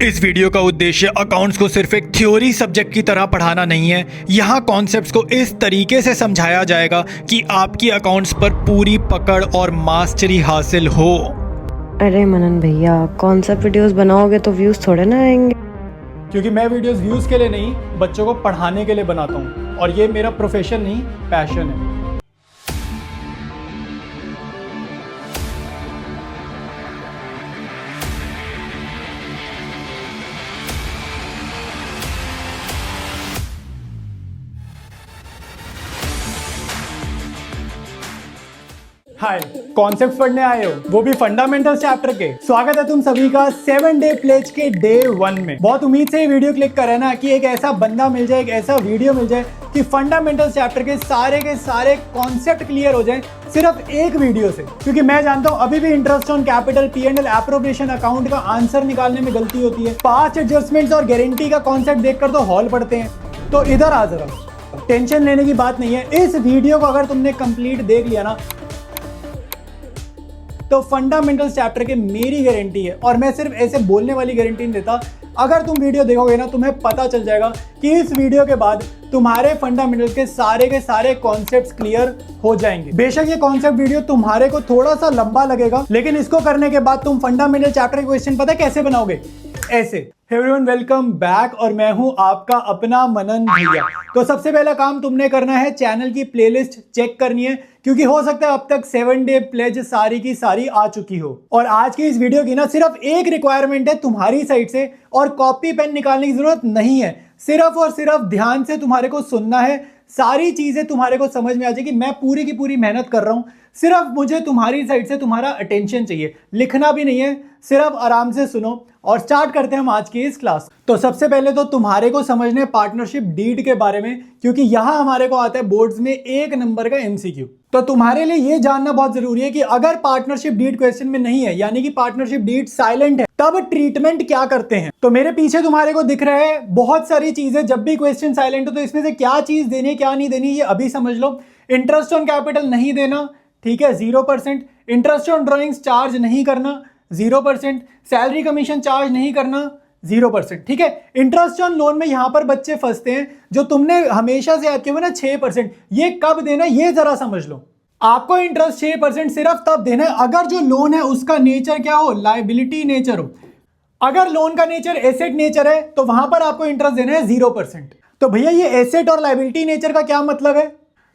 इस वीडियो का उद्देश्य अकाउंट्स को सिर्फ एक थ्योरी सब्जेक्ट की तरह पढ़ाना नहीं है। यहाँ कॉन्सेप्ट्स को इस तरीके से समझाया जाएगा कि आपकी अकाउंट्स पर पूरी पकड़ और मास्टरी हासिल हो। अरे मनन भैया, कॉन्सेप्ट वीडियोस बनाओगे तो व्यूज थोड़े ना आएंगे। क्योंकि मैं वीडियोस व्यूज़ के लिए नहीं, बच्चों को पढ़ाने के लिए बनाता हूँ और ये मेरा प्रोफेशन नहीं, पैशन है। हाय, कॉन्सेप्ट्स पढ़ने आए हो, वो भी फंडामेंटल चैप्टर के। स्वागत है तुम सभी का 7 डे प्लेज के डे 1 में। बहुत उम्मीद से ये वीडियो क्लिक कर रहे ना कि एक ऐसा बंदा मिल जाए, एक ऐसा वीडियो मिल जाए कि फंडामेंटल चैप्टर के सारे कॉन्सेप्ट क्लियर हो जाए सिर्फ एक वीडियो से। क्योंकि मैं जानता हूँ अभी भी interest on capital, P&L, appropriation account का आंसर निकालने में गलती होती है। पास्ट एडजस्टमेंट्स और गारंटी का कॉन्सेप्ट देखकर तो हॉल पड़ते हैं। तो इधर आ जरा, टेंशन लेने की बात नहीं है। इस वीडियो को अगर तुमने कंप्लीट देख लिया ना तो फंडामेंटल्स चैप्टर के मेरी गारंटी है, और मैं सिर्फ ऐसे बोलने वाली गारंटी नहीं देता। अगर तुम वीडियो देखोगे ना, तुम्हें पता चल जाएगा कि इस वीडियो के बाद तुम्हारे फंडामेंटल्स के सारे कॉन्सेप्ट्स क्लियर हो जाएंगे। बेशक ये कॉन्सेप्ट वीडियो तुम्हारे को थोड़ा सा लंबा लगेगा, लेकिन इसको करने के बाद तुम फंडामेंटल चैप्टर के क्वेश्चन पता है कैसे बनाओगे? ऐसे। एवरीवन वेलकम बैक, और मैं हूं आपका अपना मनन भैया। तो सबसे पहला काम तुमने करना है, चैनल की प्लेलिस्ट चेक करनी है, क्योंकि हो सकता है अब तक 7 डे प्लेज सारी की सारी आ चुकी हो। और आज की इस वीडियो की ना सिर्फ एक रिक्वायरमेंट है तुम्हारी साइड से, और कॉपी पेन निकालने की जरूरत नहीं है। सिर्फ और सिर्फ ध्यान से तुम्हारे को सुनना है, सारी चीजें तुम्हारे को समझ में आ जाएगी। मैं पूरी की पूरी मेहनत कर रहा हूं, सिर्फ मुझे तुम्हारी साइड से तुम्हारा अटेंशन चाहिए। लिखना भी नहीं है, सिर्फ आराम से सुनो। और स्टार्ट करते हैं हम आज की इस क्लास। तो सबसे पहले तो तुम्हारे को समझना है पार्टनरशिप डीड के बारे में, क्योंकि यहां हमारे को आता है बोर्ड्स में 1 नंबर का MCQ। तो तुम्हारे लिए ये जानना बहुत जरूरी है कि अगर पार्टनरशिप डीड क्वेश्चन में नहीं है, यानी कि पार्टनरशिप डीड साइलेंट है, तब ट्रीटमेंट क्या करते हैं। तो मेरे पीछे तुम्हारे को दिख रहा है बहुत सारी चीजें। जब भी क्वेश्चन साइलेंट हो तो इसमें से क्या चीज देनी क्या नहीं देनी ये अभी समझ लो। इंटरेस्ट ऑन कैपिटल नहीं देना, ठीक है, 0%। इंटरेस्ट ऑन ड्रॉइंग्स चार्ज नहीं करना, 0%। सैलरी कमीशन चार्ज नहीं करना, 0%। ठीक है। इंटरेस्ट ऑन लोन में यहां पर बच्चे फंसते हैं, जो तुमने हमेशा से याद किया हुआ ना 6%, ये कब देना ये जरा समझ लो। आपको इंटरेस्ट 6% सिर्फ तब देना है अगर जो लोन है उसका नेचर क्या हो, लायबिलिटी नेचर हो। अगर लोन का नेचर एसेट नेचर है तो वहां पर आपको इंटरेस्ट देना है 0%। तो भैया ये एसेट और लायबिलिटी नेचर का क्या मतलब है?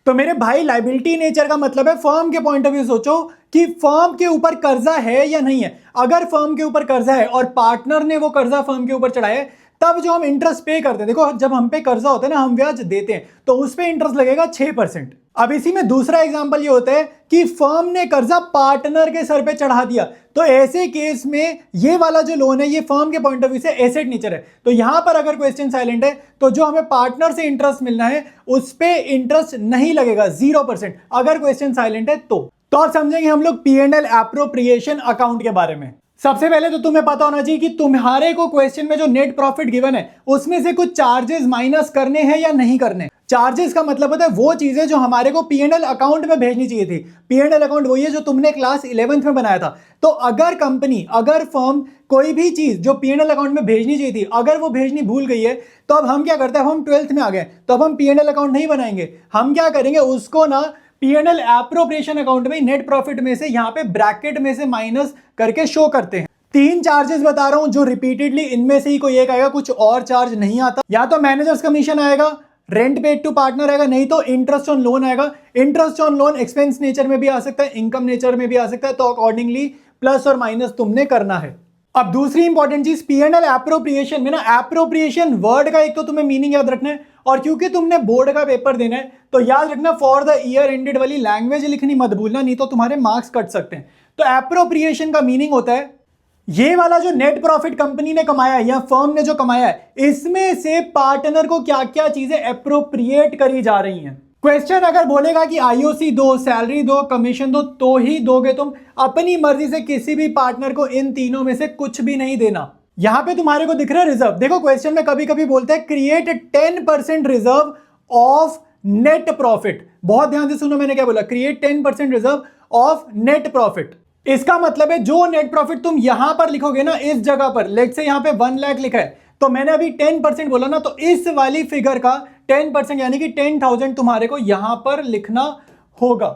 तो मेरे भाई, लायबिलिटी नेचर का मतलब है फर्म के पॉइंट ऑफ व्यू सोचो कि फर्म के ऊपर कर्जा है या नहीं है। अगर फर्म के ऊपर कर्जा है और पार्टनर ने वो कर्जा फर्म के ऊपर चढ़ाया है, तब जो हम इंटरेस्ट पे करते हैं, देखो जब हम पे कर्जा होता है ना, हम ब्याज देते हैं, तो उस पे इंटरेस्ट लगेगा 6%। अब इसी में दूसरा एग्जांपल ये होता है कि फर्म ने कर्जा पार्टनर के सर पे चढ़ा दिया, तो ऐसे केस में ये वाला जो लोन है ये फर्म के पॉइंट ऑफ व्यू से एसेट नेचर है। तो यहां पर अगर क्वेश्चन साइलेंट है तो जो हमें पार्टनर से इंटरेस्ट मिलना है उस पे इंटरेस्ट नहीं लगेगा, 0%, अगर क्वेश्चन साइलेंट है तो। अब समझेंगे हम लोग P&L एप्रोप्रिएशन अकाउंट के बारे में। सबसे पहले तो तुम्हें पता होना चाहिए कि तुम्हारे को क्वेश्चन में जो नेट प्रॉफिट गिवन है उसमें से कुछ चार्जेस माइनस करने हैं या नहीं करने। चार्जेस का मतलब होता है वो चीजें जो हमारे को P&L अकाउंट में भेजनी चाहिए थी। P&L अकाउंट वही है जो तुमने क्लास 11th में बनाया था। तो अगर कंपनी, अगर फर्म कोई भी चीज जो P&L अकाउंट में भेजनी चाहिए थी, अगर वो भेजनी भूल गई है, तो अब हम क्या करते हैं, हम 12th में आ गए, तो अब हम P&L अकाउंट नहीं बनाएंगे। हम क्या करेंगे, उसको ना P&L एप्रोप्रिएशन अकाउंट में नेट प्रॉफिट में से यहाँ पे ब्रैकेट में से माइनस करके शो करते हैं। 3 चार्जेस बता रहा हूं जो रिपीटेडली इनमें से ही कोई एक आएगा, कुछ और चार्ज नहीं आता। या तो मैनेजर्स कमीशन आएगा, रेंट पेड टू पार्टनर आएगा, नहीं तो इंटरेस्ट ऑन लोन आएगा। Interest on loan expense nature में भी आ सकता है, इनकम नेचर में भी आ सकता है, तो अकॉर्डिंगली प्लस और माइनस तुमने करना है। अब दूसरी इंपॉर्टेंट चीज, P&L एप्रोप्रिएशन में ना, एप्रोप्रिएशन वर्ड का एक तो तुम्हें मीनिंग याद रखना है, और क्योंकि तुमने बोर्ड का पेपर देना है तो याद रखना फॉर द ईयर एंडेड वाली लैंग्वेज लिखनी मत भूलना, नहीं तो तुम्हारे मार्क्स कट सकते हैं। तो एप्रोप्रिएशन का मीनिंग होता है ये वाला जो नेट प्रॉफिट कंपनी ने कमाया है या फर्म ने जो कमाया है, इसमें से पार्टनर को क्या क्या चीजें एप्रोप्रिएट करी जा रही हैं। क्वेश्चन अगर बोलेगा कि IOC दो, सैलरी दो, कमीशन दो, तो ही दोगे तुम। अपनी मर्जी से किसी भी पार्टनर को इन तीनों में से कुछ भी नहीं देना। यहां पे तुम्हारे को दिख रहा है रिजर्व। देखो क्वेश्चन में कभी कभी बोलते हैं create 10% reserve of net profit. बहुत ध्यान से सुनो मैंने क्या बोला, create 10% reserve of net profit. इसका मतलब है जो नेट प्रॉफिट तुम यहां पर लिखोगे ना, इस जगह पर लेट से यहां पे 1 लाख लिखा है, तो मैंने अभी 10% बोला ना, तो इस वाली फिगर का 10% यानी कि 10,000 तुम्हारे को यहां पर लिखना होगा।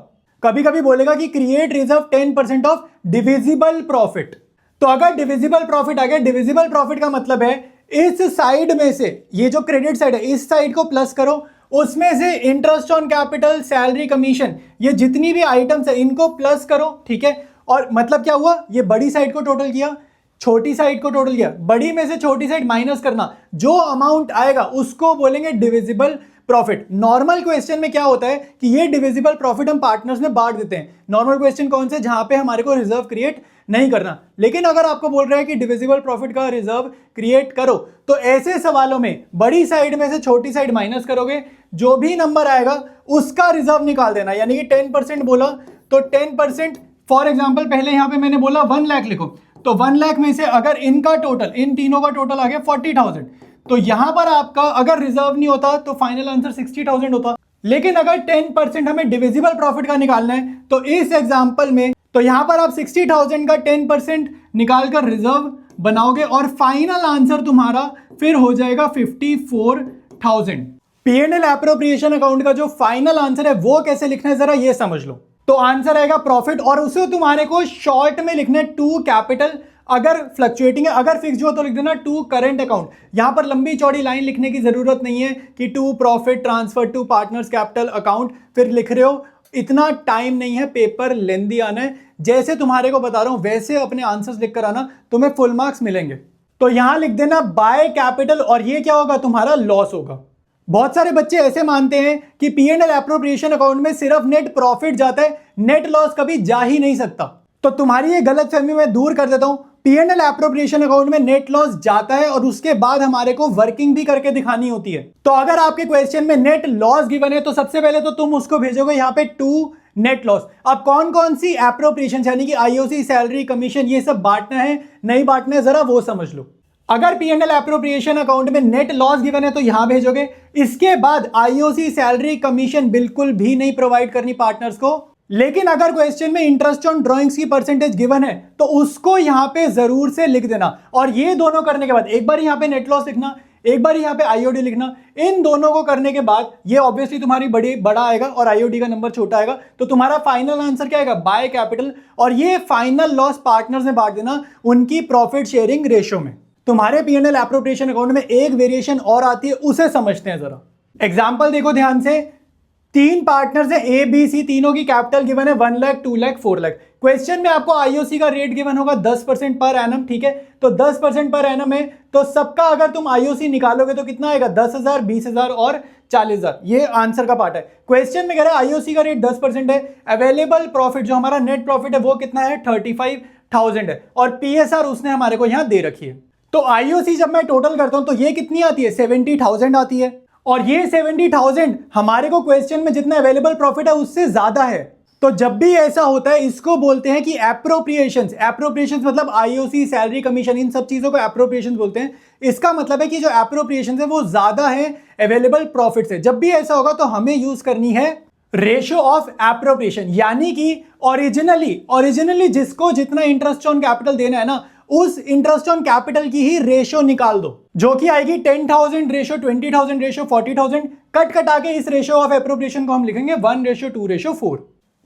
कभी कभी बोलेगा कि create reserve 10% of divisible profit. तो अगर डिविजिबल प्रॉफिट आ गया, डिविजिबल प्रॉफिट का मतलब है इस साइड में से, ये जो क्रेडिट साइड है इस साइड को प्लस करो, उसमें से interest on capital, salary, commission, ये जितनी भी आइटम्स है इनको प्लस करो, ठीक है। और मतलब क्या हुआ, ये बड़ी साइड को टोटल किया, छोटी साइड को टोटल किया, बड़ी में से छोटी साइड माइनस करना, जो अमाउंट आएगा उसको बोलेंगे डिविजिबल प्रॉफिट। नॉर्मल क्वेश्चन में क्या होता है कि ये डिविजिबल प्रॉफिट हम पार्टनर्स में बांट देते हैं। नॉर्मल क्वेश्चन कौन से, जहां पे हमारे को रिजर्व क्रिएट नहीं करना। लेकिन अगर आपको बोल रहा है कि डिविजिबल प्रॉफिट का रिजर्व क्रिएट करो, तो ऐसे सवालों में बड़ी साइड में से छोटी साइड माइनस करोगे, जो भी नंबर आएगा उसका रिजर्व निकाल देना। यानी कि 10% बोला तो 10%, फॉर एग्जाम्पल पहले यहां पे मैंने बोला 1 लाख लिखो, तो 1 लाख में से अगर इनका टोटल, इन तीनों का टोटल आ गया 40,000, तो यहां पर आपका अगर रिजर्व नहीं होता तो फाइनल आंसर 60,000 होता। लेकिन अगर 10% हमें डिविजिबल प्रॉफिट का निकालना है, तो इस एग्जांपल में तो यहां पर आप 60,000 का 10% निकालकर रिजर्व बनाओगे और फाइनल आंसर तुम्हारा फिर हो जाएगा 54,000। P&L एप्रोप्रिएशन अकाउंट का जो फाइनल आंसर है वो कैसे लिखना है जरा ये समझ लो। तो आंसर आएगा प्रॉफिट, और उसे तुम्हारे को शॉर्ट में लिखना है टू कैपिटल, अगर फ्लक्चुएटिंग है, अगर फिक्स हो तो लिख देना टू करंट अकाउंट। यहां पर लंबी चौड़ी लाइन लिखने की जरूरत नहीं है कि to profit transfer to partners capital account फिर लिख रहे हो, इतना टाइम नहीं है, पेपर लेंदी आना है। जैसे तुम्हारे को बता रहा हूं वैसे अपने आंसर्स लिख कर आना, तुम्हें फुल मार्क्स मिलेंगे। तो यहां लिख देना बाय कैपिटल, और ये क्या होगा, तुम्हारा लॉस होगा। बहुत सारे बच्चे ऐसे मानते हैं कि P&L एप्रोप्रिएशन अकाउंट में सिर्फ नेट प्रॉफिट जाता है, नेट लॉस कभी जा ही नहीं सकता। तो तुम्हारी ये गलतफहमी मैं दूर कर देता हूं। P&L एप्रोप्रिएशन अकाउंट में नेट लॉस जाता है और उसके बाद हमारे को वर्किंग भी करके दिखानी होती है। तो अगर आपके क्वेश्चन में नेट लॉस गिवन है, तो सबसे पहले तो तुम उसको भेजोगे यहाँ पे टू नेट लॉस। अब कौन कौन सी एप्रोप्रिएशन यानी कि IOC, सैलरी, कमीशन, ये सब बांटना है नहीं बांटना है जरा वो समझ लो। अगर P&L एप्रोप्रिएशन अकाउंट में नेट लॉस गिवन है तो यहां भेजोगे। इसके बाद IOC, सैलरी, कमीशन बिल्कुल भी नहीं प्रोवाइड करनी पार्टनर्स को। लेकिन अगर क्वेश्चन में इंटरेस्ट ऑन ड्राइंग्स की परसेंटेज गिवन है तो उसको यहां पे जरूर से लिख देना। और ये दोनों करने के बाद एक बार यहां पे नेट लॉस लिखना, एक बार यहां पे IOD लिखना। इन दोनों को करने के बाद ये ऑब्वियसली तुम्हारी बड़ा आएगा और IOD का नंबर छोटा आएगा, तो तुम्हारा फाइनल आंसर क्या आएगा, बाय कैपिटल। और ये फाइनल लॉस पार्टनर्स में बांट देना उनकी प्रॉफिट शेयरिंग रेशियो में। तुम्हारे P&L एप्रोप्रिएशन अकाउंट में एक वेरिएशन और आती है, उसे समझते हैं जरा। एग्जांपल देखो ध्यान से, तीन पार्टनर्स हैं A, B, C, तीनों की कैपिटल गिवन है 1 लाख, 2 लाख, 4 लाख। क्वेश्चन में आपको IOC का रेट गिवन होगा 10% पर एनम, ठीक है। तो 10% पर एनम है, तो सबका अगर तुम IOC निकालोगे तो कितना आएगा, 10,000, 20,000 और 40,000। ये आंसर का पार्ट है। क्वेश्चन में कह रहा है IOC का रेट 10% है, अवेलेबल प्रॉफिट जो हमारा नेट प्रॉफिट है वो कितना है, 35,000 है, और PSR उसने हमारे को यहां दे रखी है। तो IOC जब मैं टोटल करता हूं तो ये कितनी आती है, 70,000 आती है। और ये 70,000 हमारे को क्वेश्चन में जितना अवेलेबल प्रॉफिट है उससे ज्यादा है। तो जब भी ऐसा होता है इसको बोलते हैं कि एप्रोप्रिएशंस। एप्रोप्रिएशंस मतलब IOC, सैलरी, कमीशन, इन सब चीजों को एप्रोप्रिएशंस बोलते हैं। इसका मतलब है कि जो एप्रोप्रिएशंस है वो ज्यादा है अवेलेबल प्रॉफिट से। जब भी ऐसा होगा तो हमें यूज करनी है रेशियो ऑफ एप्रोप्रिएशन, यानी कि ओरिजिनली जिसको जितना इंटरेस्ट ऑन कैपिटल देना है ना, उस इंटरेस्ट ऑन कैपिटल की ही रेशियो निकाल दो, जो कि आएगी 10,000 रेशियो, 20,000 रेशियो, 40,000। कट कटा के इस रेशियो ऑफ एप्रोप्रिएशन को हम लिखेंगे 1:2:4।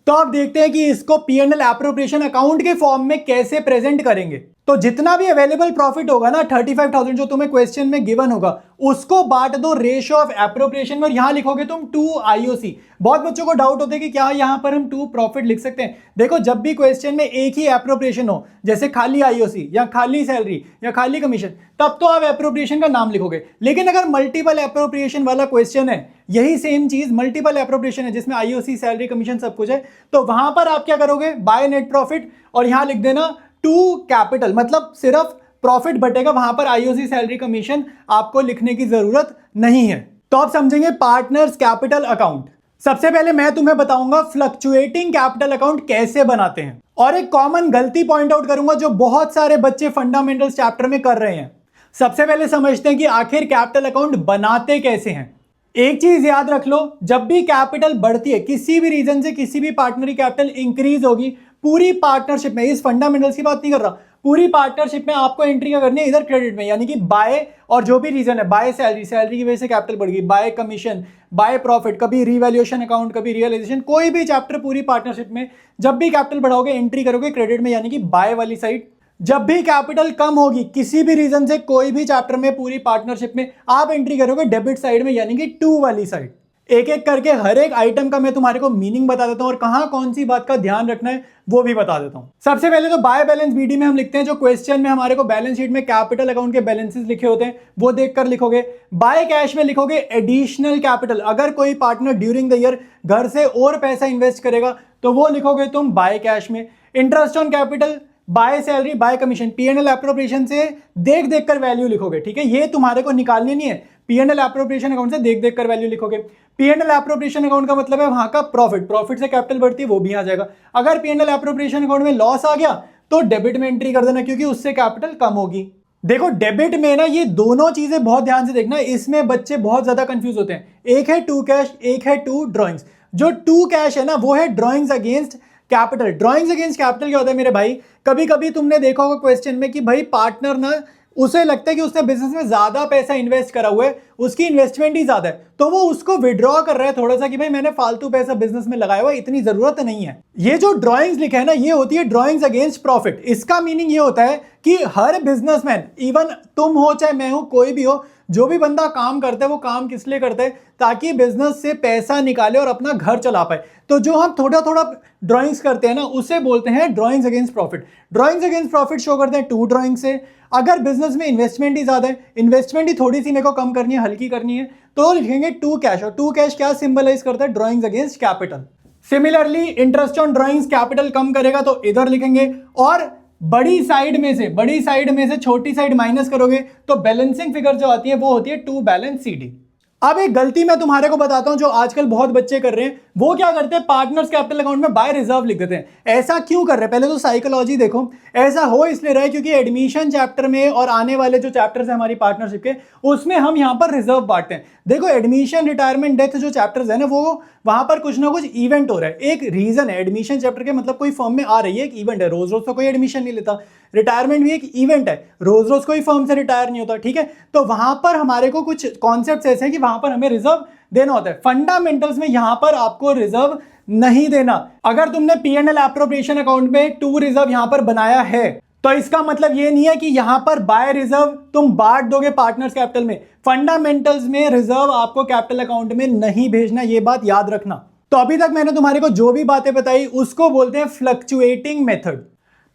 तो अब देखते हैं कि इसको P&L एप्रोप्रिएशन अकाउंट के फॉर्म में कैसे प्रेजेंट करेंगे। तो जितना भी अवेलेबल प्रॉफिट होगा ना, 35,000 जो तुम्हें क्वेश्चन में गिवन होगा, उसको बांट दो रेशियो ऑफ एप्रोप्रिएशन में, और यहां लिखोगे तुम 2 IOC। बहुत बच्चों को डाउट होता है कि क्या यहां पर हम 2 प्रॉफिट लिख सकते हैं। देखो, जब भी क्वेश्चन में एक ही एप्रोप्रिएशन हो, जैसे खाली IOC या खाली सैलरी या खाली कमीशन, तब तो आप एप्रोप्रिएशन का नाम लिखोगे। लेकिन अगर मल्टीपल एप्रोप्रिएशन वाला क्वेश्चन है, यही सेम चीज मल्टीपल एप्रोप्रिएशन है जिसमें IOC, सैलरी, कमीशन सब कुछ है, तो वहां पर आप क्या करोगे, बाय नेट प्रॉफिट, और यहां लिख देना टू कैपिटल, मतलब सिर्फ प्रॉफिट बटेगा, वहां पर IOC, सैलरी, कमीशन आपको लिखने की जरूरत नहीं है। तो आप समझेंगे पार्टनर्स कैपिटल अकाउंट। सबसे पहले मैं तुम्हें बताऊंगा फ्लक्चुएटिंग कैपिटल अकाउंट कैसे बनाते हैं, और एक कॉमन गलती पॉइंट आउट करूंगा जो बहुत सारे बच्चे फंडामेंटल्स चैप्टर में कर रहे हैं। सबसे पहले समझते हैं कि आखिर कैपिटल अकाउंट बनाते कैसे हैं। एक चीज याद रख लो, जब भी कैपिटल बढ़ती है, किसी भी रीजन से किसी भी पार्टनर की कैपिटल इंक्रीज होगी, पूरी पार्टनरशिप में, इस फंडामेंटल्स की बात नहीं कर रहा, पूरी पार्टनरशिप में आपको एंट्री क्या करनी है इधर क्रेडिट में, यानी कि बाय, और जो भी रीजन है, बाय सैलरी, सैलरी की वजह से कैपिटल बढ़ गई, बाय कमीशन, बाय प्रॉफिट, कभी रिवैल्यूएशन अकाउंट, कभी रियलाइजेशन, कोई भी चैप्टर पूरी पार्टनरशिप में जब भी कैपिटल बढ़ाओगे एंट्री करोगे क्रेडिट में, यानी कि बाय वाली साइड। जब भी कैपिटल कम होगी किसी भी रीजन से कोई भी चैप्टर में पूरी पार्टनरशिप में, आप एंट्री करोगे डेबिट साइड में, यानी कि टू वाली साइड। एक एक करके हर एक आइटम का मैं तुम्हारे को मीनिंग बता देता हूं और कहां कौन सी बात का ध्यान रखना है वो भी बता देता हूं। सबसे पहले तो बाय बैलेंस बीडी में हम लिखते हैं, जो क्वेश्चन में हमारे को बैलेंस शीट में कैपिटल अकाउंट के बैलेंसेस लिखे होते हैं वो देखकर लिखोगे। बाय कैश में लिखोगे एडिशनल कैपिटल, अगर कोई पार्टनर ड्यूरिंग द ईयर घर से और पैसा इन्वेस्ट करेगा तो वो लिखोगे तुम बाय कैश में। Interest on capital, by salary, by commission, P and L appropriation से देख देख कर वैल्यू लिखोगे, ठीक है, ये तुम्हारे को निकालनी नहीं है, पी&एल एप्रोप्रिएशन अकाउंट से देख देख कर वैल्यू लिखोगे। पी&एल एप्रोप्रिएशन अकाउंट का मतलब है वहां का प्रॉफिट, प्रॉफिट से कैपिटल बढ़ती है वो भी आ जाएगा। अगर पी&एल एप्रोप्रिएशन अकाउंट में लॉस आ गया तो डेबिट में एंट्री कर देना, क्योंकि उससे कैपिटल कम होगी। देखो डेबिट में ना ये दोनों चीजें बहुत ध्यान से देखना, इसमें बच्चे बहुत ज्यादा कंफ्यूज होते हैं। एक है टू कैश, एक है टू ड्रॉइंग्स। जो टू कैश है ना वो है drawings against capital. Drawings against capital क्या होता है मेरे भाई, कभी कभी तुमने देखा होगा क्वेश्चन में कि भाई पार्टनर ना, उसे लगता है कि उसने बिजनेस में ज्यादा पैसा इन्वेस्ट करा हुआ है, उसकी इन्वेस्टमेंट ही ज्यादा है, तो वो उसको विड्रॉ कर रहा है थोड़ा सा कि भाई मैंने फालतू पैसा बिजनेस में लगाया हुआ, इतनी जरूरत नहीं है। ये जो ड्रॉइंग्स लिखा है ना ये होती है ड्रॉइंग्स अगेंस्ट प्रॉफिट। इसका मीनिंग ये होता है कि हर बिजनेसमैन, इवन तुम हो चाहे मैं हूं कोई भी हो, जो भी बंदा काम करता है वो काम किस लिए करता है, ताकि बिजनेस से पैसा निकाले और अपना घर चला पाए। तो जो हम थोड़ा थोड़ा ड्राइंग्स करते हैं ना उसे बोलते हैं drawings against profit. Drawings against profit show करते हैं टू ड्राइंग से। अगर बिजनेस में इन्वेस्टमेंट ही ज्यादा है, इन्वेस्टमेंट ही थोड़ी सी मेरे को कम करनी है, हल्की करनी है, तो लिखेंगे टू कैश। और टू कैश क्या सिंबलाइज करता है, drawings against capital. Similarly interest on drawings capital कम करेगा तो इधर लिखेंगे, और बड़ी साइड में से छोटी साइड माइनस करोगे तो बैलेंसिंग फिगर जो आती है वो होती है टू बैलेंस सीडी। अब एक गलती मैं तुम्हारे को बताता हूं जो आजकल बहुत बच्चे कर रहे हैं, वो क्या करते हैं पार्टनर्स कैपिटल अकाउंट में बाय रिजर्व लिख देते हैं। ऐसा क्यों कर रहे हैं, पहले तो साइकोलॉजी देखो। ऐसा हो इसलिए रहा है क्योंकि एडमिशन चैप्टर में और आने वाले जो चैप्टर्स है हमारी पार्टनरशिप के, उसमें हम यहां पर रिजर्व बांटते हैं। देखो एडमिशन, रिटायरमेंट, डेथ जो चैप्टर्स है ना वो वहां पर कुछ ना कुछ इवेंट हो रहा है। एक रीजन है एडमिशन चैप्टर के, मतलब कोई फर्म में आ रही है, एक इवेंट है, रोज रोज तो कोई एडमिशन नहीं लेता। रिटायरमेंट भी एक इवेंट है, रोज रोज कोई फर्म से रिटायर नहीं होता, ठीक है। तो वहां पर हमारे को कुछ कॉन्सेप्ट्स ऐसे हैं कि वहां पर हमें रिजर्व देना होता है। फंडामेंटल्स में यहां पर आपको रिजर्व नहीं देना। अगर तुमने पी&एल एप्रोप्रिएशन अकाउंट में टू रिजर्व यहां पर बनाया है तो इसका मतलब ये नहीं है कि यहां पर बाय रिजर्व तुम बांट दोगे पार्टनर्स कैपिटल में। फंडामेंटल्स में रिजर्व आपको कैपिटल अकाउंट में नहीं भेजना, ये बात याद रखना। तो अभी तक मैंने तुम्हारे को जो भी बातें बताई उसको बोलते हैं फ्लक्चुएटिंग मेथड।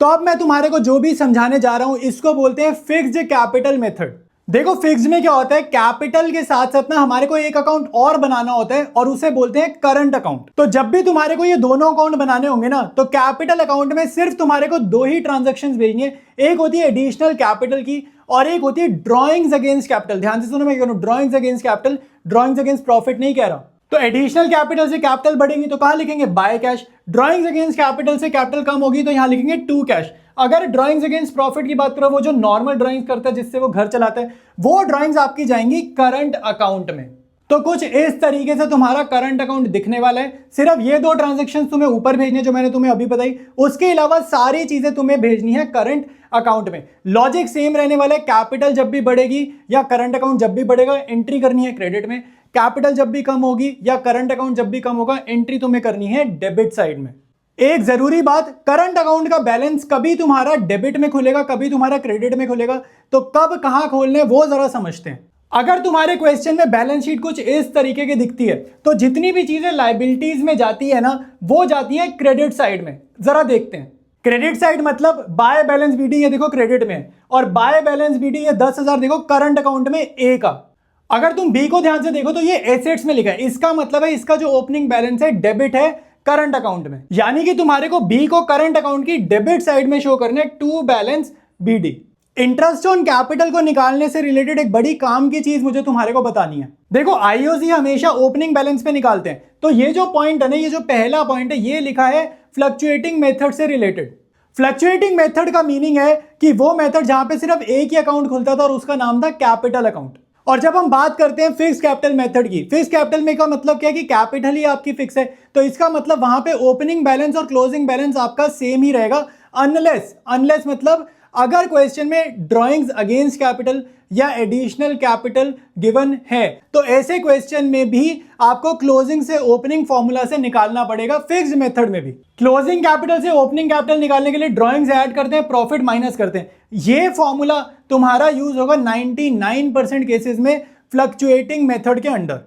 तो अब मैं तुम्हारे को जो भी समझाने जा रहा हूं इसको बोलते हैं फिक्स्ड कैपिटल मेथड। देखो फिक्स्ड में क्या होता है, कैपिटल के साथ साथ ना हमारे को एक अकाउंट और बनाना होता है और उसे बोलते हैं करंट अकाउंट। तो जब भी तुम्हारे को ये दोनों अकाउंट बनाने होंगे ना तो कैपिटल अकाउंट में सिर्फ तुम्हारे को दो ही ट्रांजैक्शंस भेजनी है। एक होती है एडिशनल कैपिटल की और एक होती है ड्रॉइंग्स अगेंस्ट कैपिटल। ध्यान से सुनो मैं क्या कह रहा हूं, drawings against capital, drawings against profit नहीं कह रहा। तो एडिशनल कैपिटल से कैपिटल बढ़ेगी तो कहां लिखेंगे by cash. Drawings against capital से कैपिटल कम होगी तो यहां लिखेंगे टू कैश। अगर ड्राइंग्स अगेंस्ट प्रॉफिट की बात करो, वो जो नॉर्मल ड्राइंग्स करता है जिससे वो घर चलाता है, वो ड्राइंग्स आपकी जाएंगी करंट अकाउंट में। तो कुछ इस तरीके से तुम्हारा करंट अकाउंट दिखने वाला है। सिर्फ ये दो ट्रांजैक्शंस तुम्हें ऊपर भेजने जो मैंने तुम्हें अभी बताई, उसके अलावा सारी चीजें तुम्हें भेजनी है करंट अकाउंट में। लॉजिक सेम रहने वाला है, कैपिटल जब भी बढ़ेगी या करंट अकाउंट जब भी बढ़ेगा एंट्री करनी है क्रेडिट में। कैपिटल जब भी कम होगी या करंट अकाउंट जब भी कम होगा एंट्री तुम्हें करनी है डेबिट साइड में। एक जरूरी बात, करंट अकाउंट का बैलेंस कभी तुम्हारा डेबिट में खुलेगा, कभी तुम्हारा क्रेडिट में खुलेगा। तो कब कहां खोलने वो जरा समझते हैं। अगर तुम्हारे क्वेश्चन में बैलेंस शीट कुछ इस तरीके की दिखती है तो जितनी भी चीजें लायबिलिटीज में जाती है ना वो जाती है क्रेडिट साइड में। जरा देखते हैं क्रेडिट साइड मतलब बाय बैलेंस बीडी, ये देखो क्रेडिट में है, और बाय बैलेंस बीडी ये 10,000 देखो करंट अकाउंट में ए का। अगर तुम बी को ध्यान से देखो तो ये एसेट्स में लिखा है, इसका मतलब है इसका जो ओपनिंग बैलेंस है डेबिट है करंट अकाउंट में। यानी कि तुम्हारे को बी को करंट अकाउंट की डेबिट साइड में शो करना है to balance b d. Interest on capital को निकालने से रिलेटेड एक बड़ी काम की चीज मुझे तुम्हारे को बतानी है। देखो आईओसी हमेशा ओपनिंग बैलेंस पे निकालते हैं, तो ये जो पॉइंट है ना, ये जो पहला पॉइंट है ये लिखा है फ्लक्चुएटिंग मेथड से रिलेटेड। फ्लक्चुएटिंग मेथड का मीनिंग है कि वो मेथड जहां पे सिर्फ एक ही अकाउंट खुलता था और उसका नाम था कैपिटल अकाउंट। और जब हम बात करते हैं फिक्स कैपिटल मेथड की, फिक्स कैपिटल में का मतलब क्या है कि कैपिटल ही आपकी फिक्स है, तो इसका मतलब वहां पे ओपनिंग बैलेंस और क्लोजिंग बैलेंस आपका सेम ही रहेगा, अनलेस मतलब अगर क्वेश्चन में ड्रॉइंग्स अगेंस्ट कैपिटल या एडिशनल कैपिटल गिवन है तो ऐसे क्वेश्चन में भी आपको क्लोजिंग से ओपनिंग फॉर्मूला से निकालना पड़ेगा। फिक्स्ड मेथड में भी क्लोजिंग कैपिटल से ओपनिंग कैपिटल निकालने के लिए ड्रॉइंग्स ऐड करते हैं, प्रॉफिट माइनस करते हैं। ये फॉर्मूला तुम्हारा यूज होगा 99% केसेस में फ्लक्चुएटिंग मेथड के अंडर।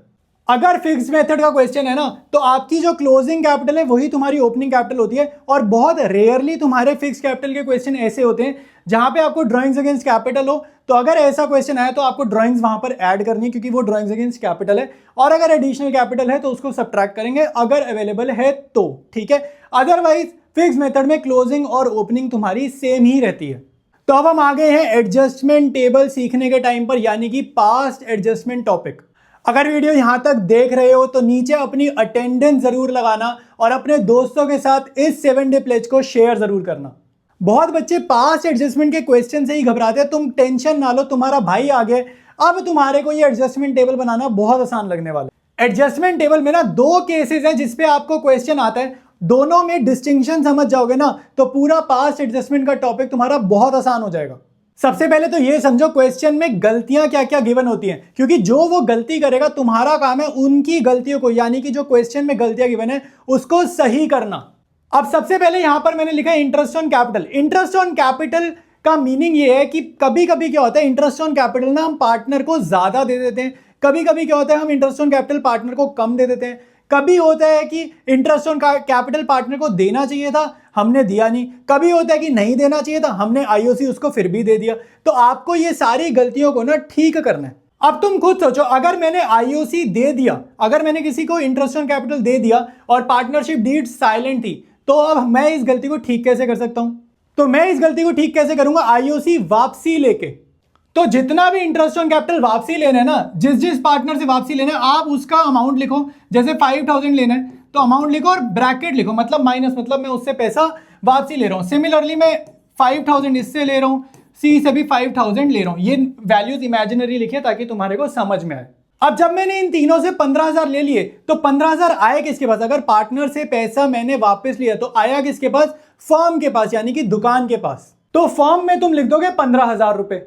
अगर फिक्स मेथड का क्वेश्चन है ना तो आपकी जो क्लोजिंग कैपिटल है वही तुम्हारी ओपनिंग कैपिटल होती है, और बहुत रेयरली तुम्हारे फिक्स कैपिटल के क्वेश्चन ऐसे होते हैं जहां पे आपको ड्रॉइंग्स अगेंस्ट कैपिटल हो। तो अगर ऐसा क्वेश्चन आया तो आपको ड्रॉइंग्स वहां पर ऐड करनी है क्योंकि वो ड्रॉइंग्स अगेंस्ट कैपिटल है, और अगर एडिशनल कैपिटल है तो उसको सब्ट्रैक्ट करेंगे अगर अवेलेबल है तो, ठीक है। अदरवाइज फिक्स मेथड में क्लोजिंग और ओपनिंग तुम्हारी सेम ही रहती है। तो अब हम आ गए हैं एडजस्टमेंट टेबल सीखने के टाइम पर, यानी कि पास्ट एडजस्टमेंट टॉपिक। अगर वीडियो यहां तक देख रहे हो तो नीचे अपनी अटेंडेंस जरूर लगाना और अपने दोस्तों के साथ इस 7 डे प्लेज को शेयर जरूर करना। बहुत बच्चे पास्ट एडजस्टमेंट के क्वेश्चन से ही घबराते हैं, तुम टेंशन ना लो, तुम्हारा भाई आ गया, अब तुम्हारे को ये एडजस्टमेंट टेबल बनाना बहुत आसान लगने वाला है। एडजस्टमेंट टेबल में ना 2 केसेस हैं जिसपे आपको क्वेश्चन आता है, दोनों में डिस्टिंक्शन समझ जाओगे ना तो पूरा पास्ट एडजस्टमेंट का टॉपिक तुम्हारा बहुत आसान हो जाएगा। सबसे पहले तो ये समझो क्वेश्चन में गलतियां क्या क्या गिवन होती हैं, क्योंकि जो वो गलती करेगा तुम्हारा काम है उनकी गलतियों को, यानी कि जो क्वेश्चन में गलतियां गिवन है उसको सही करना। अब सबसे पहले यहां पर मैंने लिखा है interest on capital. Interest on capital का मीनिंग ये है कि कभी कभी क्या होता है इंटरेस्ट ऑन कैपिटल ना हम पार्टनर को ज्यादा दे देते हैं, कभी कभी क्या होता है हम इंटरेस्ट ऑन कैपिटल पार्टनर को कम दे देते हैं, कभी होता है कि इंटरेस्ट ऑन कैपिटल पार्टनर को देना चाहिए था हमने दिया नहीं, कभी होता है कि नहीं देना चाहिए था हमने आईओसी उसको फिर भी दे दिया। तो आपको ये सारी गलतियों को ना ठीक करना है। अब तुम खुद सोचो, अगर मैंने आईओसी दे दिया, अगर मैंने किसी को इंटरेस्ट ऑन कैपिटल दे दिया और पार्टनरशिप डीड साइलेंट थी, तो अब मैं इस गलती को ठीक कैसे कर सकता हूं? तो मैं इस गलती को ठीक कैसे करूंगा? आईओसी वापसी लेके। तो जितना भी इंटरेस्ट ऑन कैपिटल वापसी लेना है ना, जिस जिस पार्टनर से वापसी लेना है आप उसका अमाउंट लिखो। जैसे 5000 लेना है तो अमाउंट लिखो और ब्रैकेट लिखो, मतलब माइनस, मतलब मैं उससे पैसा वापसी ले रहा हूं। सिमिलरली मैं 5000 इससे ले रहा हूं, सी से भी 5000 ले रहा हूं। ये वैल्यूज इमेजिनरी लिखे ताकि तुम्हारे को समझ में आए। अब जब मैंने इन तीनों से 15000 ले लिए तो 15000 आए किसके पास? अगर पार्टनर से पैसा मैंने वापस लिया तो आया किसके पास? फर्म के पास, यानी कि दुकान के पास। तो फर्म में तुम लिख दोगे 15000 रुपए,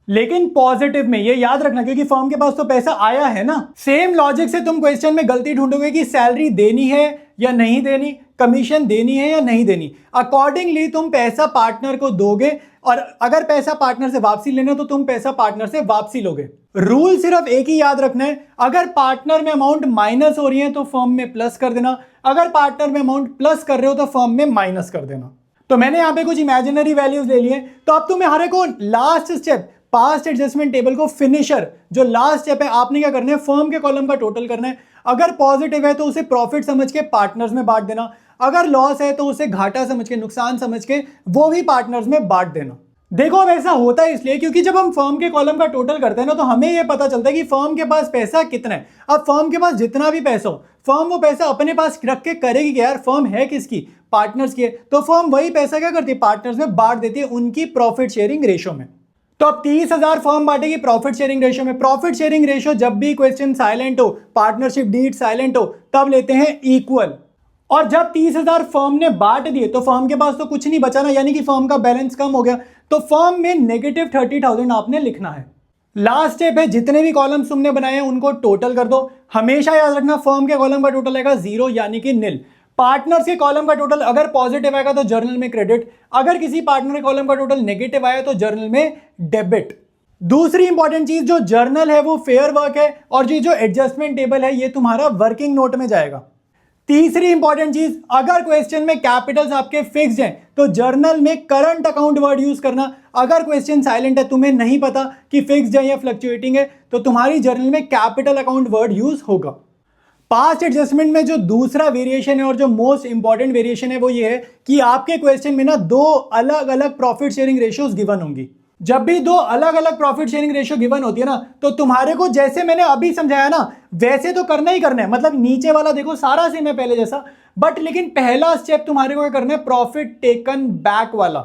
लेकिन पॉजिटिव में, ये याद रखना क्योंकि फर्म के पास तो पैसा आया है ना। सेम लॉजिक से तुम क्वेश्चन में गलती ढूंढोगे कि सैलरी देनी है या नहीं देनी, कमीशन देनी है या नहीं देनी। अकॉर्डिंगली तुम पैसा पार्टनर को दोगे, और अगर पैसा पार्टनर से वापसी लेना तो तुम पैसा पार्टनर से वापसी लोगे। रूल सिर्फ एक ही याद रखना है, अगर पार्टनर में अमाउंट माइनस हो रही है तो फर्म में प्लस कर देना, अगर पार्टनर में अमाउंट प्लस कर रहे हो तो फर्म में माइनस कर देना। तो मैंने यहां पे कुछ इमेजिनरी वैल्यूज ले लिए। तो अब तुम्हारे को last step past adjustment table को फिनिशर, जो लास्ट स्टेप है, आपने क्या करना है? फर्म के कॉलम का टोटल करना है। अगर पॉजिटिव है तो उसे प्रॉफिट समझ के पार्टनर्स में बांट देना, अगर लॉस है तो उसे घाटा समझ के, नुकसान समझ के वो भी पार्टनर्स में बांट देना। देखो अब ऐसा होता है इसलिए क्योंकि जब हम फर्म के कॉलम का टोटल करते हैं ना तो हमें यह पता चलता है कि फर्म के पास पैसा कितना है। अब फर्म के पास जितना भी पैसा हो, फर्म वो पैसा अपने पास रख के करेगी कि यार फर्म है किसकी? पार्टनर्स की है। तो फर्म वही पैसा क्या करती है? पार्टनर्स में बांट देती है उनकी प्रॉफिट शेयरिंग रेशो में। तो अब 30,000 फर्म बांटेगी प्रॉफिट शेयरिंग रेशो में। प्रॉफिट शेयरिंग रेशो जब भी क्वेश्चन साइलेंट हो, पार्टनरशिप डीड साइलेंट हो, तब लेते हैं इक्वल। और जब 30,000 फर्म ने बांट दिए तो फर्म के पास तो कुछ नहीं बचा ना, यानी कि फर्म का बैलेंस कम हो गया, तो फर्म में नेगेटिव 30,000 आपने लिखना है। लास्ट स्टेप है, जितने भी कॉलम्स तुमने बनाए हैं उनको टोटल कर दो। हमेशा याद रखना फर्म के कॉलम का टोटल आएगा 0, यानी कि निल। पार्टनर्स के कॉलम का टोटल अगर पॉजिटिव आएगा तो जर्नल में क्रेडिट, अगर किसी पार्टनर के कॉलम का टोटल नेगेटिव आया तो जर्नल में डेबिट। दूसरी इंपॉर्टेंट चीज, जो जर्नल है वो फेयर वर्क है, और जो एडजस्टमेंट टेबल है ये तुम्हारा वर्किंग नोट में जाएगा। तीसरी इंपॉर्टेंट चीज, अगर क्वेश्चन में कैपिटल्स आपके फिक्स्ड हैं तो जर्नल में करंट अकाउंट वर्ड यूज करना। अगर क्वेश्चन साइलेंट है, तुम्हें नहीं पता कि फिक्स्ड है या फ्लक्चुएटिंग है, तो तुम्हारी जर्नल में कैपिटल अकाउंट वर्ड यूज होगा। पास्ट एडजस्टमेंट में जो दूसरा वेरिएशन है और जो मोस्ट इंपॉर्टेंट वेरिएशन है वो ये है कि आपके क्वेश्चन में ना 2 अलग अलग प्रॉफिट शेयरिंग रेशियोज गिवन होंगी। जब भी 2 अलग अलग प्रॉफिट शेयरिंग रेशियो गिवन होती है ना तो तुम्हारे को, जैसे मैंने अभी समझाया ना, वैसे तो करना ही करना है। मतलब नीचे वाला देखो सारा सेम है पहले जैसा, बट लेकिन पहला स्टेप तुम्हारे को क्या करना है? प्रॉफिट टेकन बैक वाला।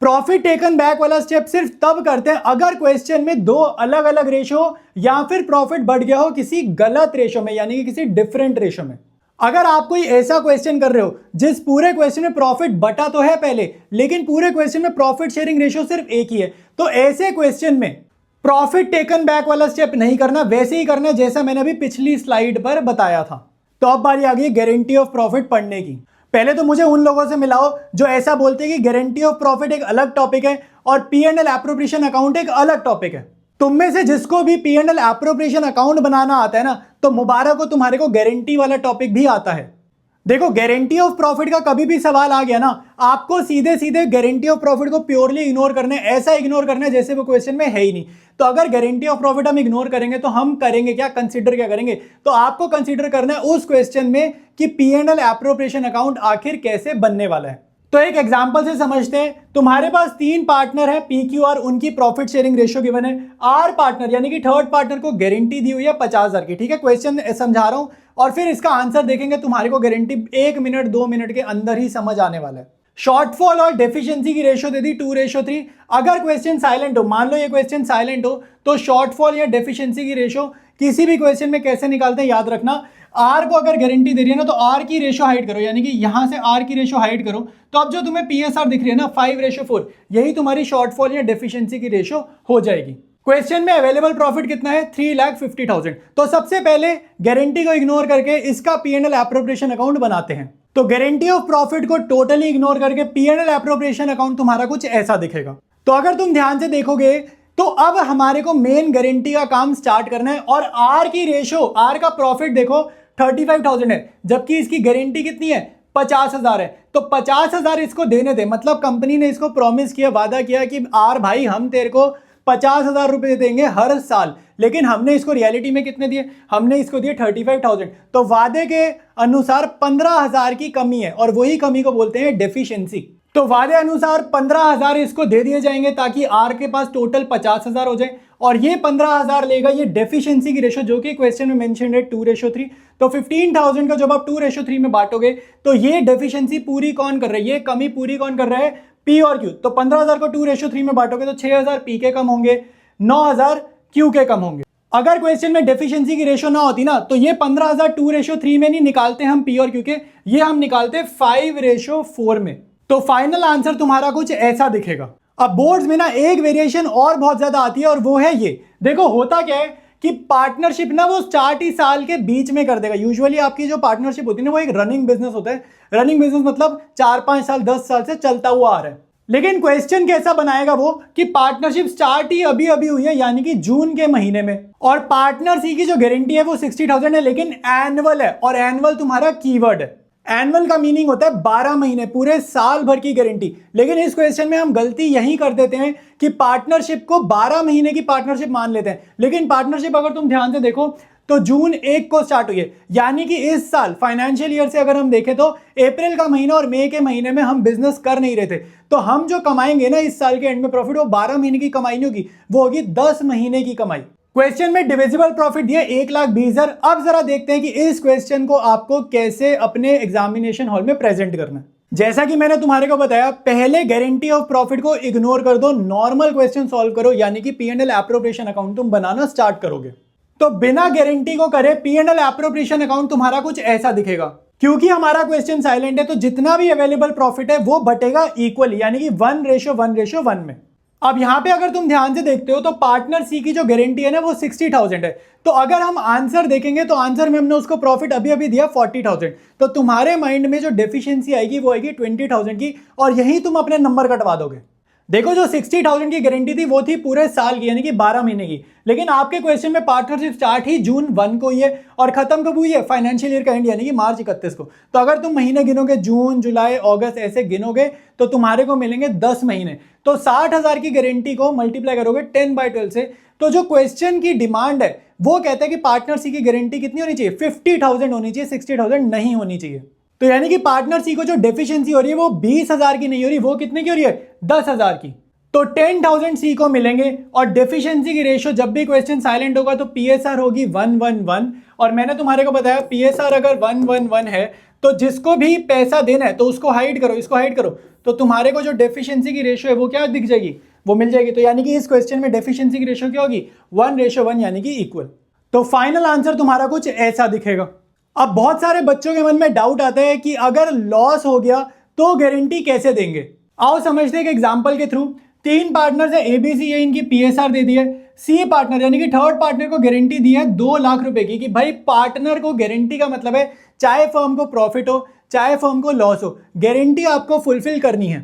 प्रॉफिट टेकन बैक वाला स्टेप सिर्फ तब करते हैं अगर क्वेश्चन में दो अलग अलग रेशो या फिर प्रॉफिट बढ़ गया हो किसी गलत रेशो में, यानी कि किसी डिफरेंट रेशो में। अगर आप कोई ऐसा क्वेश्चन कर रहे हो जिस पूरे क्वेश्चन में प्रॉफिट बटा तो है पहले, लेकिन पूरे क्वेश्चन में प्रॉफिट शेयरिंग रेशो सिर्फ एक ही है, तो ऐसे क्वेश्चन में प्रॉफिट टेकन बैक वाला स्टेप नहीं करना, वैसे ही करना जैसा मैंने अभी पिछली स्लाइड पर बताया था। तो अब बारी आ गई गारंटी ऑफ प्रॉफिट पढ़ने की। पहले तो मुझे उन लोगों से मिलाओ जो ऐसा बोलते हैं कि गारंटी ऑफ प्रॉफिट एक अलग टॉपिक है और P&L एप्रोप्रिएशन अकाउंट एक अलग टॉपिक है। तुम में से जिसको भी P&L एप्रोप्रिएशन अकाउंट बनाना आता है ना, तो मुबारक हो, तुम्हारे को गारंटी वाला टॉपिक भी आता है। देखो, गारंटी ऑफ प्रॉफिट का कभी भी सवाल आ गया ना, आपको सीधे सीधे गारंटी ऑफ प्रॉफिट को प्योरली इग्नोर करना है, ऐसा इग्नोर करना है जैसे वो क्वेश्चन में है ही नहीं। तो अगर गारंटी ऑफ प्रॉफिट हम इग्नोर करेंगे तो हम करेंगे क्या, कंसीडर क्या करेंगे? तो आपको कंसीडर करना है उस क्वेश्चन में कि P&L एप्रोप्रिएशन अकाउंट आखिर कैसे बनने वाला है। तो एक एग्जांपल से समझते हैं। तुम्हारे पास 3 पार्टनर है PQ और उनकी प्रॉफिट शेयरिंग रेशियो गिवन है। R पार्टनर यानी कि थर्ड पार्टनर को गारंटी दी हुई है 50,000 की। ठीक है, क्वेश्चन समझा रहा हूं और फिर इसका आंसर देखेंगे। तुम्हारे को गारंटी 1 मिनट 2 मिनट के अंदर ही समझ आने वाला है। शॉर्टफॉल और डेफिशिएंसी की रेशियो दे दी 2:3। अगर क्वेश्चन साइलेंट हो, मान लो ये क्वेश्चन साइलेंट हो, तो शॉर्टफॉल या डेफिशिएंसी की रेशियो किसी भी क्वेश्चन में कैसे निकालते हैं याद रखना। आर को अगर गारंटी दे रही है ना, तो आर की रेशियो हाइड करो, यानी कि यहां से आर की रेशियो हाइड करो। तो अब जो तुम्हें PSR दिख रही है ना 5:4, यही तुम्हारी शॉर्टफॉल या डेफिशिएंसी की रेशियो हो जाएगी। क्वेश्चन में अवेलेबल प्रॉफिट कितना है, 3,50,000। तो सबसे पहले गारंटी को इग्नोर करके इसका P&L एप्रोप्रिएशन अकाउंट बनाते हैं। तो गारंटी ऑफ प्रॉफिट को टोटली इग्नोर करके P&L एप्रोप्रिएशन अकाउंट तुम्हारा कुछ ऐसा दिखेगा। तो अगर तुम ध्यान से देखोगे तो अब हमारे को मेन गारंटी का काम स्टार्ट करना है और आर की रेशियो, आर का प्रॉफिट देखो 35,000 है, जबकि इसकी गारंटी कितनी है, 50,000 है। तो 50,000 इसको देने दे, मतलब कंपनी ने इसको प्रॉमिस किया, वादा किया कि आर भाई हम तेरे को 50,000 रुपए देंगे हर साल, लेकिन हमने इसको रियलिटी में कितने दिए, हमने इसको दिए 35,000। तो वादे के अनुसार 15,000 की कमी है और वही कमी को बोलते हैं डेफिशिएंसी। तो वादे अनुसार 15,000 इसको दे दिए जाएंगे ताकि आर के पास टोटल 50,000 हो जाए और ये 15,000 लेगा ये डेफिशिएंसी की रेशो, जो कि क्वेश्चन में मेंशन है 2:3। तो 15,000 का जब आप 2:3 में बांटोगे तो ये डेफिशिएंसी पूरी कौन कर रहा है, ये कमी पूरी कौन कर रहा है, P और Q। तो 15,000 को 2:3 में बांटोगे तो 6,000 P के कम होंगे, 9,000 Q के कम होंगे। अगर क्वेश्चन में डेफिशिएंसी की रेशो ना होती ना, तो ये 15,000 2:3 में नहीं निकालते हम P और Q के, ये हम निकालते 5:4 में। तो फाइनल आंसर तुम्हारा कुछ ऐसा दिखेगा। अब बोर्ड्स में ना एक वेरिएशन और बहुत ज्यादा आती है और वो है ये। देखो होता क्या है कि पार्टनरशिप ना वो स्टार्ट ही साल के बीच में कर देगा। यूजुअली आपकी जो पार्टनरशिप होती है ना, वो एक रनिंग बिजनेस होता है। रनिंग बिजनेस मतलब 4-5 साल 10 साल से चलता हुआ आ रहा है। लेकिन क्वेश्चन कैसा बनाएगा वो कि पार्टनरशिप स्टार्ट ही अभी अभी हुई है, यानी कि जून के महीने में, और पार्टनर सी की जो गारंटी है वो 60,000 है, लेकिन एनुअल है और एनुअल तुम्हारा कीवर्ड है। एनुअल का मीनिंग होता है 12 महीने, पूरे साल भर की गारंटी। लेकिन इस क्वेश्चन में हम गलती यही कर देते हैं कि पार्टनरशिप को 12 महीने की पार्टनरशिप मान लेते हैं। लेकिन पार्टनरशिप अगर तुम ध्यान से देखो तो जून 1 को स्टार्ट हुई है, यानी कि इस साल फाइनेंशियल ईयर से अगर हम देखें तो अप्रैल का महीना और मई के महीने में हम बिजनेस कर नहीं रहे थे। तो हम जो कमाएंगे ना इस साल के एंड में प्रॉफिट, वो 12 महीने की कमाई नहीं होगी, वो होगी 10 महीने की कमाई। क्वेश्चन में डिविजिबल प्रॉफिट दिया 1,20,000। अब जरा देखते हैं कि इस क्वेश्चन को आपको कैसे अपने एग्जामिनेशन हॉल में प्रेजेंट करना है। जैसा कि मैंने तुम्हारे को बताया, पहले गारंटी ऑफ प्रॉफिट को इग्नोर कर दो, नॉर्मल क्वेश्चन सॉल्व करो, यानी कि P&L एप्रोप्रिएशन अकाउंट तुम बनाना स्टार्ट करोगे। तो बिना गारंटी को करे P&L एप्रोप्रिएशन अकाउंट तुम्हारा कुछ ऐसा दिखेगा। क्योंकि हमारा क्वेश्चन साइलेंट है तो जितना भी अवेलेबल प्रॉफिट है वो बटेगा इक्वली, यानी कि 1:1:1 में। अब यहां पे अगर तुम ध्यान से देखते हो तो पार्टनर सी की जो गारंटी है ना वो 60,000 है। तो अगर हम आंसर देखेंगे तो आंसर में हमने उसको प्रॉफिट अभी अभी दिया 40,000। तो तुम्हारे माइंड में जो डेफिशिएंसी आएगी वो आएगी 20,000 की, और यही तुम अपने नंबर कटवा दोगे। देखो जो 60,000 की गारंटी थी वो थी पूरे साल की, यानी कि 12 महीने की। लेकिन आपके क्वेश्चन में पार्टनरशिप स्टार्ट ही जून 1 को हुई है और खत्म कब हुई है, फाइनेंशियल ईयर का एंड यानी कि मार्च 31 को। तो अगर तुम महीने गिनोगे, जून जुलाई अगस्त ऐसे गिनोगे, तो तुम्हारे को मिलेंगे 10 महीने। तो 60,000 की गारंटी को मल्टीप्लाई करोगे 10/12 से, तो जो क्वेश्चन की डिमांड है वो कहता है कि पार्टनर सी की गारंटी कितनी होनी चाहिए, 50,000 होनी चाहिए, 60,000 नहीं होनी चाहिए। तो यानी कि पार्टनर सी को जो डेफिशिएंसी हो रही है वो 20,000 की नहीं हो रही, वो कितने की हो रही है, 10,000 की। तो 10,000 सी को मिलेंगे और डेफिशिएंसी की रेशो जब भी क्वेश्चन साइलेंट होगा तो PSR होगी 1:1:1। और मैंने तुम्हारे को बताया PSR अगर 1:1:1 है तो जिसको भी पैसा देना है तो उसको हाइड करो, इसको हाइड करो, तो तुम्हारे को जो डेफिशिएंसी की रेशियो है वो क्या दिख जाएगी, वो मिल जाएगी। तो यानी कि इस क्वेश्चन में डेफिशिएंसी की रेशियो क्या होगी, 1:1 यानी कि इक्वल। तो फाइनल आंसर तुम्हारा कुछ ऐसा दिखेगा। अब बहुत सारे बच्चों के मन में डाउट आता है कि अगर लॉस हो गया तो गारंटी कैसे देंगे। आओ समझते हैं एक एग्जांपल के थ्रू। 3 पार्टनर्स है ABC, ये इनकी PSR दे दी है। C पार्टनर यानी कि थर्ड पार्टनर को गारंटी दी है 2 लाख रुपए की, कि भाई पार्टनर को गारंटी का मतलब है चाहे फर्म को प्रॉफिट हो चाहे फर्म को लॉस हो, गारंटी आपको फुलफिल करनी है।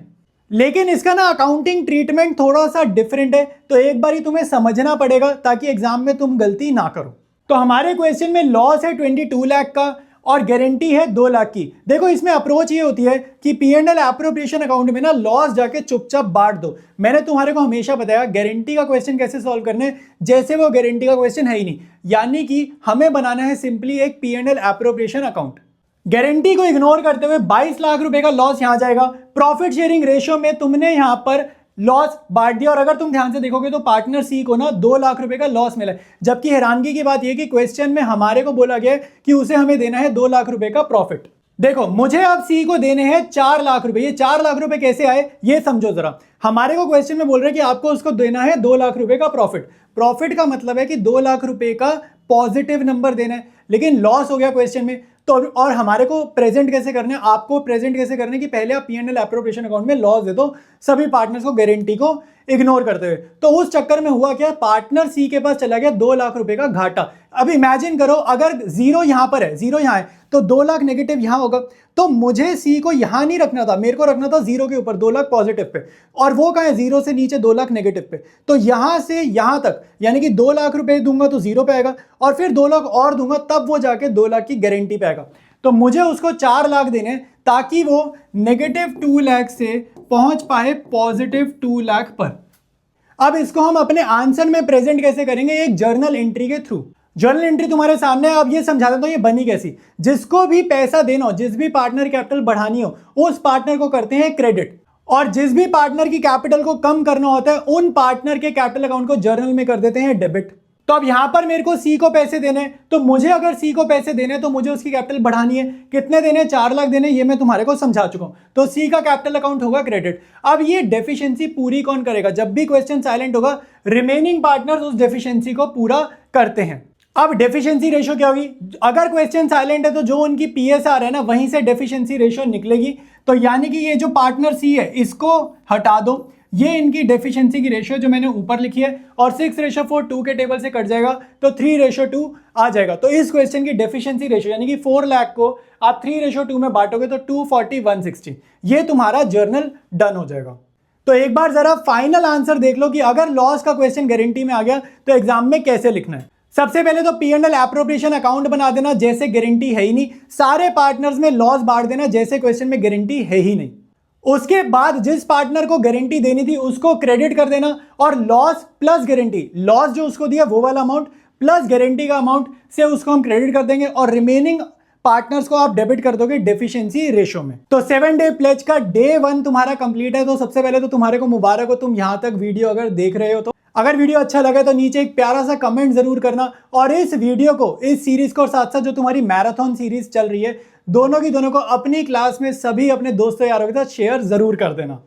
लेकिन इसका ना अकाउंटिंग ट्रीटमेंट थोड़ा सा डिफरेंट है, तो एक बार ही तुम्हें समझना पड़ेगा ताकि एग्जाम में तुम गलती ना करो। तो हमारे क्वेश्चन में लॉस है 22 लाख का और गारंटी है 2 लाख की। देखो इसमें अप्रोच ये होती है कि P&L एप्रोप्रिएशन अकाउंट में ना लॉस जाके चुपचाप बांट दो। मैंने तुम्हारे को हमेशा बताया गारंटी का क्वेश्चन कैसे सॉल्व करना है, जैसे वो गारंटी का क्वेश्चन है ही नहीं, यानी कि हमें बनाना है सिंपली एक P&L एप्रोप्रिएशन अकाउंट। गारंटी को इग्नोर करते हुए 22 लाख रुपए का लॉस यहां जाएगा। प्रॉफिट शेयरिंग रेशियो में तुमने यहां पर लॉस बांट दिया और अगर तुम ध्यान से देखोगे तो पार्टनर सी को ना 2 लाख रुपए का लॉस मिला है। जबकि हैरानगी की बात यह कि क्वेश्चन में हमारे को बोला गया है कि उसे हमें देना है 2 लाख रुपए का प्रॉफिट। देखो मुझे अब सी को देने हैं 4 लाख रुपए। ये 4 लाख रुपए कैसे आए ये समझो जरा। हमारे को क्वेश्चन में बोल रहे हैं कि आपको उसको देना है 2 लाख रुपए का प्रॉफिट। प्रॉफिट का मतलब है कि 2 लाख रुपए का पॉजिटिव नंबर देना है, लेकिन लॉस हो गया क्वेश्चन में। तो और हमारे को प्रेजेंट कैसे करना है, आपको प्रेजेंट कैसे करना है कि पहले आप P&L एप्रोप्रिएशन अकाउंट में लॉस दे दो सभी पार्टनर्स को गारंटी को इग्नोर करते हुए। तो उस चक्कर में हुआ क्या, पार्टनर सी के पास चला गया 2 लाख रुपए का घाटा। अब इमेजिन करो अगर जीरो यहां पर है, जीरो यहां है तो 2 लाख नेगेटिव यहां होगा। तो मुझे सी को यहां नहीं रखना था, मेरे को रखना था जीरो के ऊपर 2 लाख पॉजिटिव पे, और वो कहां है, जीरो से नीचे 2 लाख नेगेटिव पे। तो यहां से यहां तक यानी कि 2 लाख रुपए दूंगा तो जीरो पे आएगा, और फिर 2 लाख और दूंगा तब वो जाके 2 लाख की गारंटी पे आएगा। तो मुझे उसको 4 लाख देने ताकि वो -2 लाख से पहुंच पाए +2 लाख पर। अब इसको हम अपने आंसर में प्रेजेंट कैसे करेंगे, एक जर्नल एंट्री के थ्रू। जर्नल एंट्री तुम्हारे सामने है। अब ये समझा देता हूं ये बनी कैसी। जिसको भी पैसा देना हो, जिस भी पार्टनर कैपिटल बढ़ानी हो, उस पार्टनर को करते हैं क्रेडिट, और जिस भी पार्टनर की कैपिटल को कम करना होता है उन पार्टनर के कैपिटल अकाउंट को जर्नल में कर देते हैं डेबिट। तो अब यहां पर मेरे को सी को पैसे देने हैं, तो मुझे अगर सी को पैसे देने हैं तो मुझे उसकी कैपिटल बढ़ानी है। कितने देने, 4 लाख देने, ये मैं तुम्हारे को समझा चुका हूं। तो सी का कैपिटल अकाउंट होगा क्रेडिट। अब ये डेफिशिएंसी पूरी कौन करेगा, जब भी क्वेश्चन साइलेंट होगा रिमेनिंग पार्टनर्स उस डेफिशिएंसी को पूरा करते हैं। अब डेफिशिएंसी रेशियो क्या होगी, अगर क्वेश्चन साइलेंट है तो जो उनकी PSR है ना वहीं से डेफिशिएंसी रेशियो निकलेगी। तो यानी कि ये जो पार्टनर सी है इसको हटा दो, ये इनकी डेफिशिएंसी की रेशियो जो मैंने ऊपर लिखी है, और 6:4 के टेबल से कट जाएगा तो 3:2 आ जाएगा। तो इस क्वेश्चन की डेफिशिएंसी रेशियो यानी कि 4 लाख को आप 3:2 में बांटोगे तो 240 160, ये तुम्हारा जर्नल डन हो जाएगा। तो एक बार जरा फाइनल आंसर देख लो कि अगर लॉस का क्वेश्चन गारंटी में आ गया तो एग्जाम में कैसे लिखना है। सबसे पहले तो P&L एप्रोप्रिएशन अकाउंट बना देना जैसे गारंटी है ही नहीं, सारे पार्टनर्स में लॉस बांट देना जैसे क्वेश्चन में गारंटी है ही नहीं। उसके बाद जिस पार्टनर को गारंटी देनी थी उसको क्रेडिट कर देना, और लॉस प्लस गारंटी, लॉस जो उसको दिया वो वाला अमाउंट प्लस गारंटी का अमाउंट से उसको हम क्रेडिट कर देंगे, और रिमेनिंग पार्टनर्स को आप डेबिट कर दोगे डेफिशिएंसी रेशियो में। तो 7 डे प्लेज का डे 1 तुम्हारा कंप्लीट है। तो सबसे पहले तो तुम्हारे को मुबारक हो, तुम यहां तक वीडियो अगर देख रहे हो तो। अगर वीडियो अच्छा लगे तो नीचे एक प्यारा सा कमेंट जरूर करना, और इस वीडियो को, इस सीरीज को, और साथ साथ जो तुम्हारी मैराथन सीरीज चल रही है दोनों को अपनी क्लास में सभी अपने दोस्तों यारों के साथ शेयर जरूर कर देना।